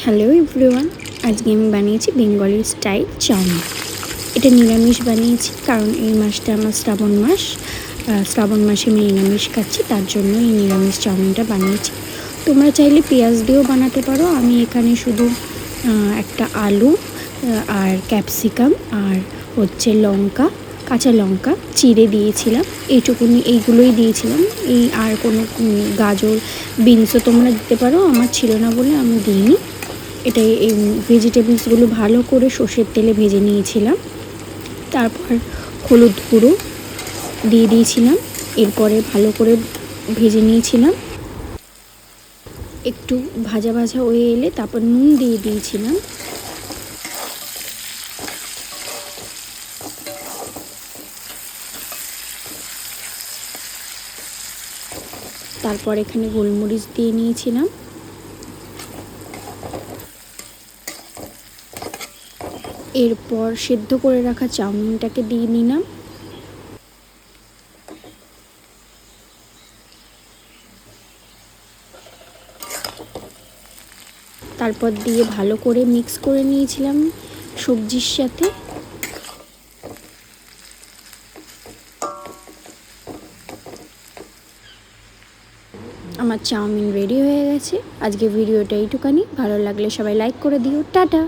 Hello everyone, আজকে আমি বানিয়েছি বেঙ্গলি স্টাইল চাউমিন। এটা নিরামিষ বানিয়েছি কারণ এই মাসটা আমার শ্রাবণ মাস। শ্রাবণ মাসে আমি নিরামিষ খাচ্ছি, তার জন্য এই নিরামিষ চাউমিনটা বানিয়েছি। তোমরা চাইলে পেঁয়াজ দিয়েও বানাতে পারো। আমি এখানে শুধু একটা আলু আর ক্যাপসিকাম আর হচ্ছে লঙ্কা, কাঁচা লঙ্কা চিড়ে দিয়েছিলাম, এইগুলোই দিয়েছিলাম। আর কোনো গাজর বিনসও তোমরা দিতে পারো, আমার ছিল না বলে আমি দিইনি। এটাই এই ভেজিটেবলসগুলো ভালো করে সর্ষের তেলে ভেজে নিয়েছিলাম। তারপর হলুদ গুঁড়ো দিয়ে দিয়েছিলাম, এরপরে ভালো করে ভেজে নিয়েছিলাম। একটু ভাজা ভাজা হয়ে এলে তারপর নুন দিয়ে দিয়েছিলাম। তারপর এখানে গোলমরিচ দিয়ে নিয়েছিলাম। এরপর সেদ্ধ করে রাখা চাউমিনটাকে দিয়ে নিলাম। তারপর দিয়ে ভালো করে মিক্স করে নিয়েছিলাম সবজির সাথে। আমার চাউমিন রেডি হয়ে গেছে। আজকে ভিডিওটা এইটুখানি। ভালো লাগলে সবাই লাইক করে দিও। টাটা।